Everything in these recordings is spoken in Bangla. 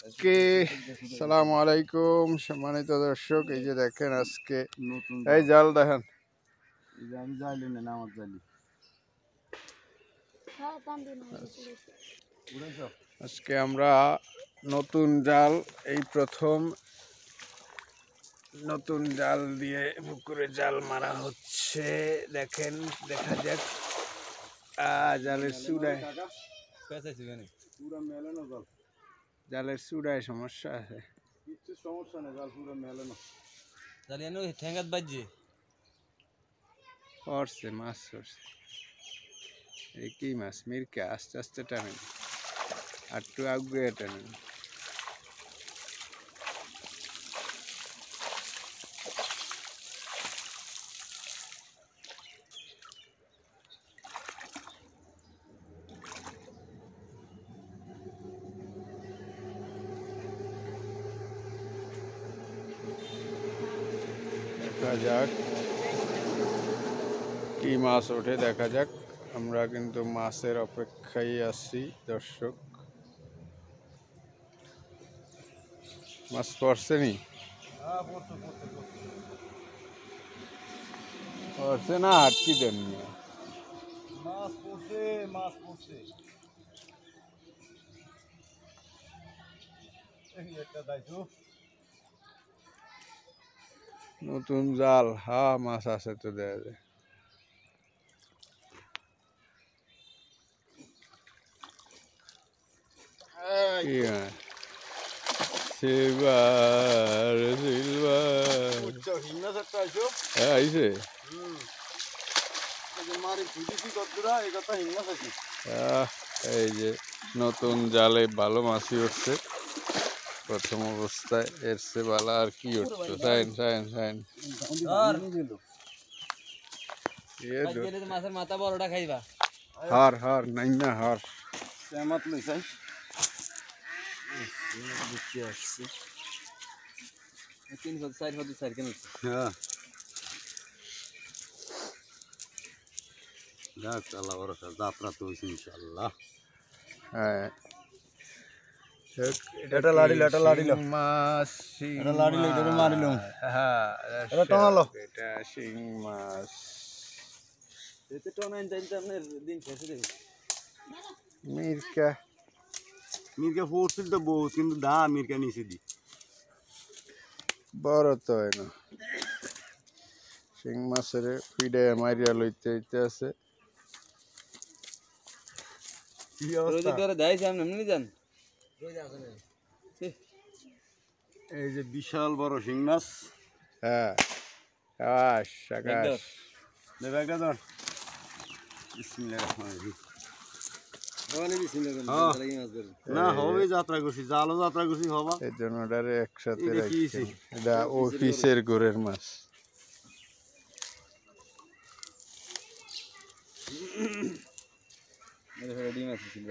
আজকে সালামু আলাইকুম সম্মানিত দর্শক, এই যে দেখেন আজকে নতুন এই জাল দেখেন, আমি জানি না আমার জানি আজকে আমরা নতুন জাল, এই প্রথম নতুন জাল দিয়ে পুকুরে জাল মারা হচ্ছে। দেখেন, দেখা যাক। জালের চূড়ায় পুরো মেলানো জাল, জালের চূড়ায় সমস্যা আছে। কিচ্ছু সমস্যা নেই, জাল পুরো মেলানো। জালিয়ানো ঠেঙ্গাত বাজছে পড়ছে, মাছ পড়ছে। এই কি মাছ? মিরকা। আস্তে আস্তে টানেন, আর একটু আগে টানেন। দেখা যাক কি মাছ ওঠে, দেখা যাক। আমরা কিন্তু মাছের অপেক্ষায় আছি দর্শক। মাছ পড়ছে নি? পড়ছে না, আটকি দেন। মাছ পড়ছে, মাছ পড়ছে। একটা দাইছো নতুন জাল, হ্যাঁ মাছ আছে তো, দেখা যায়। কি মাছ? Silver, silver. হিংনা একটা আইছো। হ্যাঁ আইছে। মারি খুঁজেছি কতদূরা, এই কথা হিংনা থাকি। এই যে নতুন জালে ভালো মাছই উঠছে প্রথম অবস্থায়। এর সে বালা আর কি উঠতো? সাইন সাইন সাইন। মাছের মাথা বড়টা খাইবা হার হার নাই না, হার শ্যামাত লই চাই দেখতে আসছে। 3 ফুট 4 ফুট 4 কেন হ্যাঁ, যাক আল্লাহ ভরসা, যাত্রা তো হয়েছে ইনশাল্লাহ। হ্যাঁ। এটা লাড়িল, এটা লাড়িল মাছ, এটা লাড়িল, এটা মারিল। হ্যাঁ এটা টানালো, এটা শিং মাছ। এতে টনাইন টাইনতে আপনার দিন শেষ হয়ে যাবে। মিরকা মির্কা পড়ছিল তো বহুত, কিন্তু দা মির্কা নিচে দি বড় তো হয় না। শিং মাছের ফিডে মারিয়া লইতে হইতে আছে। কি রোজ অবস্থা। ধরে দেয় সামনে এমনি যান। এই যে বিশাল বড় শিং মাছ। হ্যাঁ, আকাশ আকাশ। দেবে একটা ধর। বিসমিল্লাহির রহমানির রহিম। না হবে যাত্রা করছি, জালও যাত্রা করছি হবা। এই জন্য ওটারে একসাথে এটা কি রাখছি। এটা অফিসের ঘরের মাছ। ডিম আছে ছিল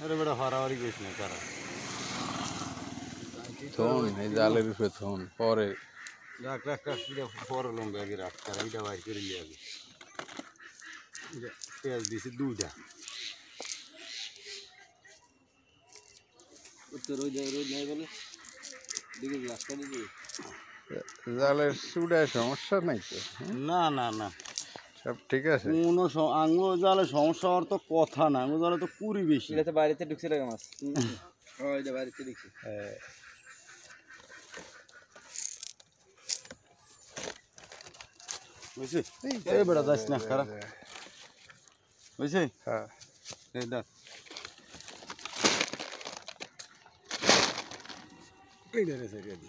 আরে বেটা হারাহারি করিস না কারা। থন, এই জালের উপরে থন পরে। রাখ রাখ রাখ, এটা পরে লম্বা আগে রাখ, কারা এটা বাইর করে নিয়ে আগে। পেঁয়াজ দিয়েছি 2টা। রোজ নাই বলে দিকে রাস্তা দিকে জালের চূড়ায় সমস্যা নাই তো? না না না, সব ঠিক আছে। কোনো আঙুল জালে সমস্যা হওয়ার তো কথা না, আঙুল জালে তো কুড়ি বেশি। এটা তো বাড়িতে ঢুকছে লাগে মাছ। ওই যে বাড়িতে ঢুকছে। বুঝছি, এই বেটা যাস না খারাপ বুঝছি। হ্যাঁ, এই দেখ এই রে সাইড দি